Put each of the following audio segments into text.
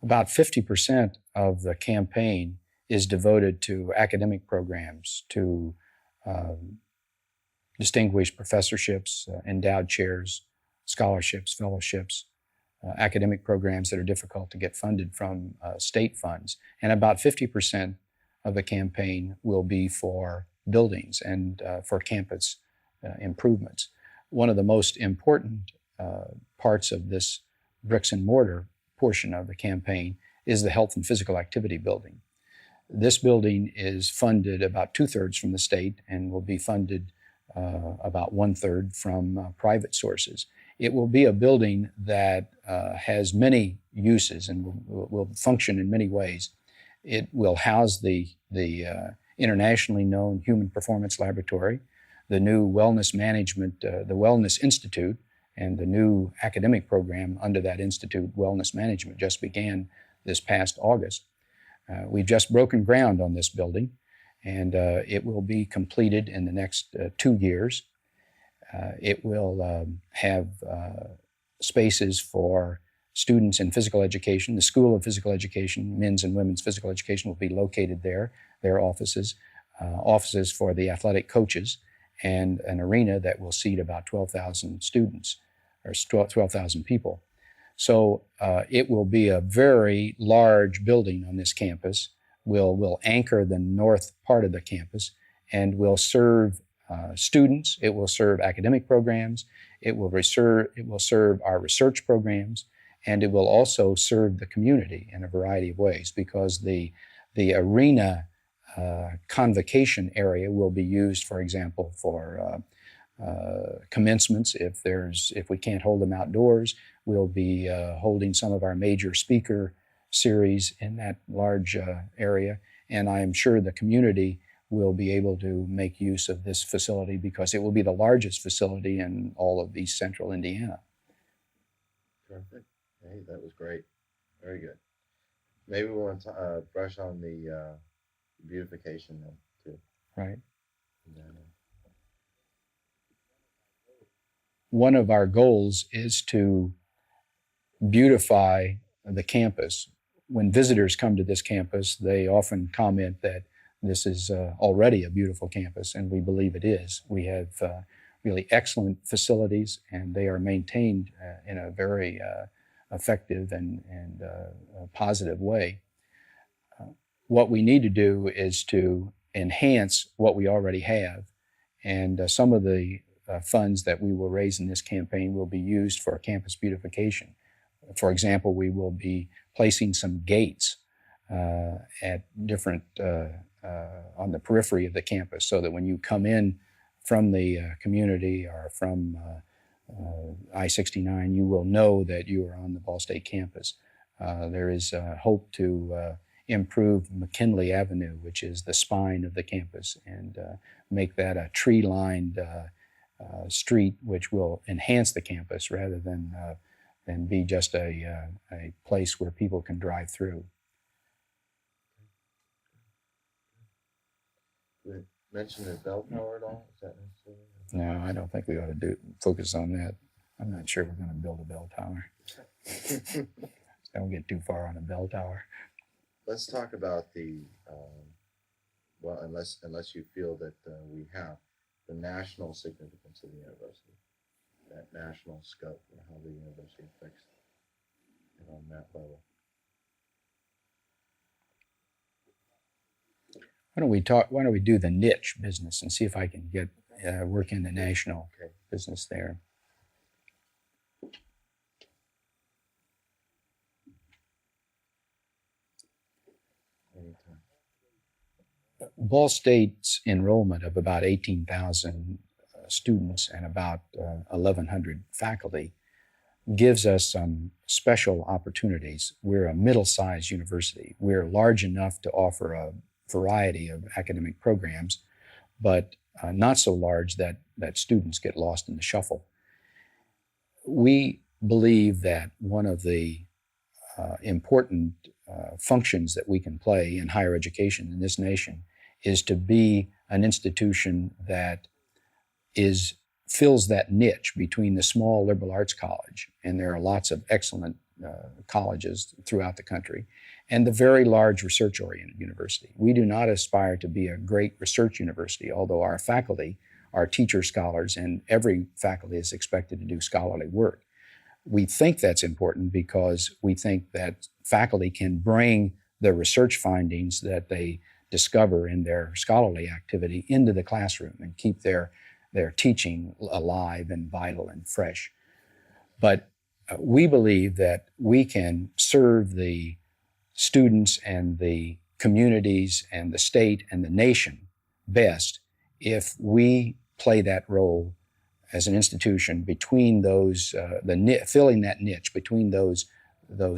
About 50% of the campaign is devoted to academic programs, to distinguished professorships, endowed chairs, scholarships, fellowships, academic programs that are difficult to get funded from state funds. And about 50% of the campaign will be for buildings and for campus improvements. One of the most important parts of this bricks and mortar portion of the campaign is the health and physical activity building. This building is funded about 2/3 from the state and will be funded about 1/3 from private sources. It will be a building that has many uses and will function in many ways. It will house the internationally known Human Performance Laboratory, the new Wellness Management, the Wellness Institute, and the new academic program under that institute, Wellness Management, just began this past August. We've just broken ground on this building, and it will be completed in the next 2 years. It will have spaces for students in physical education. The School of Physical Education, men's and women's physical education, will be located there, their offices, offices for the athletic coaches, and an arena that will seat about 12,000 students, or 12,000 people. So it will be a very large building on this campus. We'll anchor the north part of the campus and will serve students. It will serve academic programs. It will serve our research programs, and it will also serve the community in a variety of ways, because the arena convocation area will be used, for example, for commencements. If we can't hold them outdoors, we'll be holding some of our major speaker series in that large area, and I am sure the community will be able to make use of this facility because it will be the largest facility in all of East Central Indiana. Perfect. Hey, that was great. Very good. Maybe we want to brush on the beautification then too. Right. One of our goals is to beautify the campus. When visitors come to this campus, they often comment that this is already a beautiful campus, and we believe it is. We have really excellent facilities, and they are maintained in a very effective and positive way. What we need to do is to enhance what we already have, and some of the funds that we will raise in this campaign will be used for campus beautification. For example, we will be placing some gates at different on the periphery of the campus, so that when you come in from the community or from I-69, you will know that you are on the Ball State campus. There is hope to improve McKinley Avenue, which is the spine of the campus, and make that a tree-lined street, which will enhance the campus rather than be just a place where people can drive through. You mentioned the bell tower at all? Is that necessary? No, I don't think we ought to focus on that. I'm not sure we're going to build a bell tower. Don't get too far on a bell tower. Let's talk about the, well, unless you feel that we have the national significance of the university, that national scope, and how the university affects it on that level. Why don't we do the niche business and see if I can get work in the national business there. Ball State's enrollment of about 18,000 students and about 1,100 faculty gives us some special opportunities. We're a middle-sized university. We're large enough to offer a variety of academic programs, but not so large that students get lost in the shuffle. We believe that one of the important functions that we can play in higher education in this nation is to be an institution that is fills that niche between the small liberal arts college, and there are lots of excellent colleges throughout the country, and the very large research-oriented university. We do not aspire to be a great research university, although our faculty are teacher scholars, and every faculty is expected to do scholarly work. We think that's important because we think that faculty can bring the research findings that they discover in their scholarly activity into the classroom and keep their teaching alive and vital and fresh. But we believe that we can serve the students and the communities and the state and the nation best if we play that role as an institution between those, filling that niche between those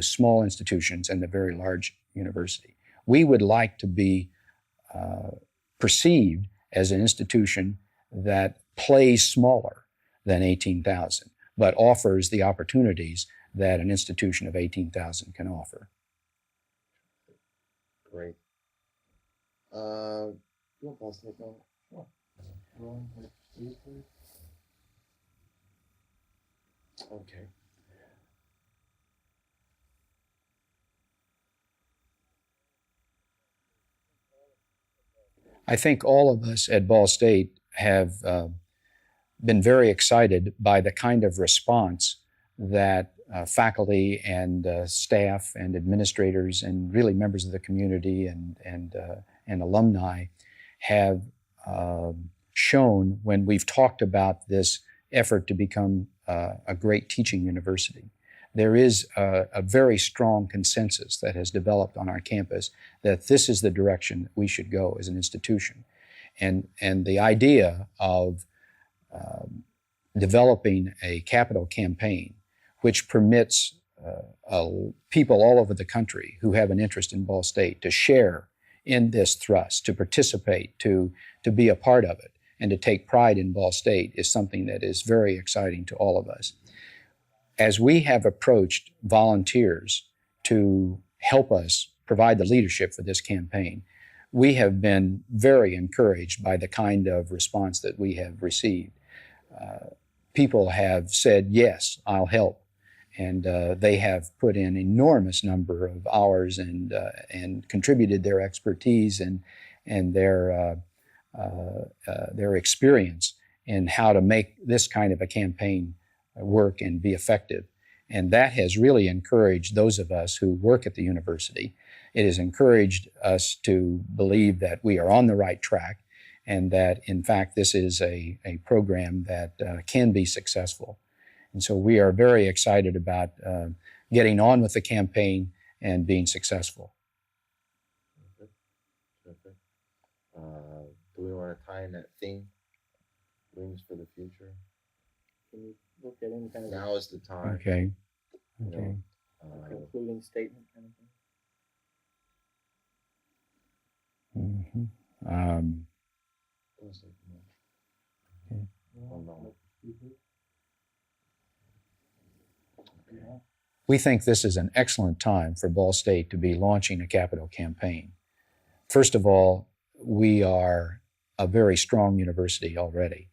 small institutions and the very large university. We would like to be perceived as an institution that plays smaller than 18,000, but offers the opportunities that an institution of 18,000 can offer. Great. You want to pass that down? Sure. Okay. I think all of us at Ball State have been very excited by the kind of response that faculty and staff and administrators and really members of the community and alumni have shown when we've talked about this effort to become a great teaching university. There is a very strong consensus that has developed on our campus that this is the direction that we should go as an institution. And the idea of developing a capital campaign which permits people all over the country who have an interest in Ball State to share in this thrust, to participate, to be a part of it, and to take pride in Ball State is something that is very exciting to all of us. As we have approached volunteers to help us provide the leadership for this campaign, we have been very encouraged by the kind of response that we have received. People have said, yes, I'll help. And they have put in enormous number of hours and contributed their expertise and their experience in how to make this kind of a campaign work and be effective. And that has really encouraged those of us who work at the university. It has encouraged us to believe that we are on the right track and that, in fact, this is a program that can be successful. And so we are very excited about getting on with the campaign and being successful. Perfect. Do we want to tie in that theme, Wings for the Future? Can you look at any kind of Now is the time. Okay. You Okay. know, concluding statement kind of thing? Mm-hmm. one second. Okay. One moment. We think this is an excellent time for Ball State to be launching a capital campaign. First of all, we are a very strong university already.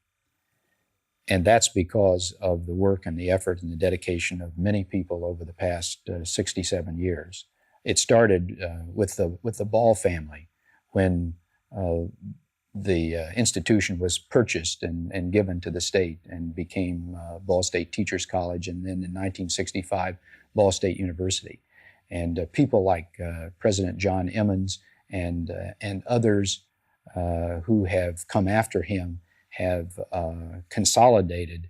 And that's because of the work and the effort and the dedication of many people over the past 67 years. It started with the Ball family when the institution was purchased and given to the state and became Ball State Teachers College, and then in 1965, Ball State University. And people like President John Emmons and others who have come after him have consolidated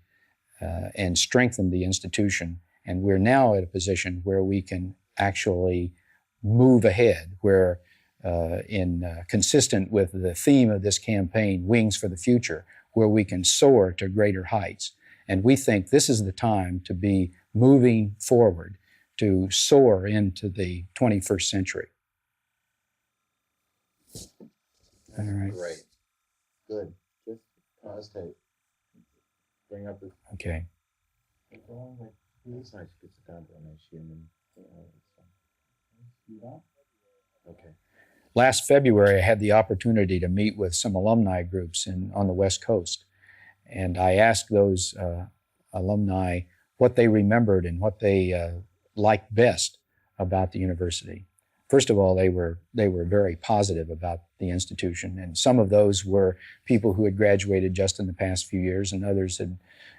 and strengthened the institution. And we're now at a position where we can actually move ahead, where consistent with the theme of this campaign, Wings for the Future, where we can soar to greater heights. And we think this is the time to be moving forward, to soar into the 21st century. All right. Great. Good. Just pause tape. Bring up the. Okay. It's nice. Get the down donation. Okay. Last February, I had the opportunity to meet with some alumni groups on the West Coast. And I asked those alumni what they remembered and what they liked best about the university. First of all, they were very positive about the institution, and some of those were people who had graduated just in the past few years, and others had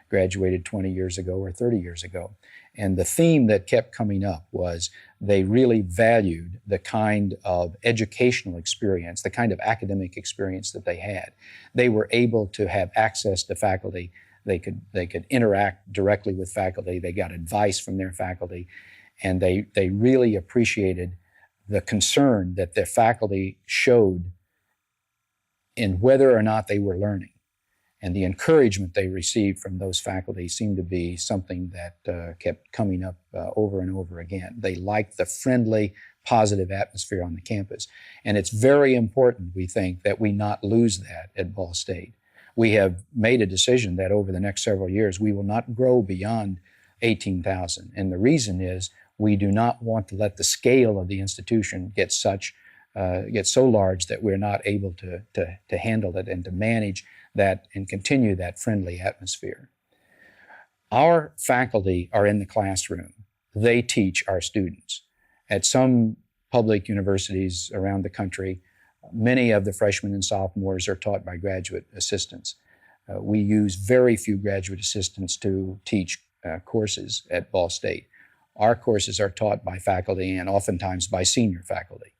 graduated 20 years ago or 30 years ago. And the theme that kept coming up was they really valued the kind of educational experience, the kind of academic experience that they had. They were able to have access to faculty. They could interact directly with faculty. They got advice from their faculty, and they really appreciated the concern that their faculty showed in whether or not they were learning. And the encouragement they received from those faculty seemed to be something that kept coming up over and over again. They liked the friendly, positive atmosphere on the campus. And it's very important, we think, that we not lose that at Ball State. We have made a decision that over the next several years, we will not grow beyond 18,000. And the reason is we do not want to let the scale of the institution get so large that we're not able to handle it and to manage that and continue that friendly atmosphere. Our faculty are in the classroom. They teach our students. At some public universities around the country, many of the freshmen and sophomores are taught by graduate assistants. We use very few graduate assistants to teach courses at Ball State. Our courses are taught by faculty and oftentimes by senior faculty.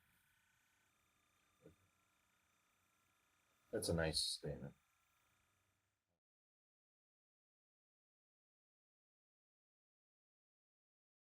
That's a nice statement.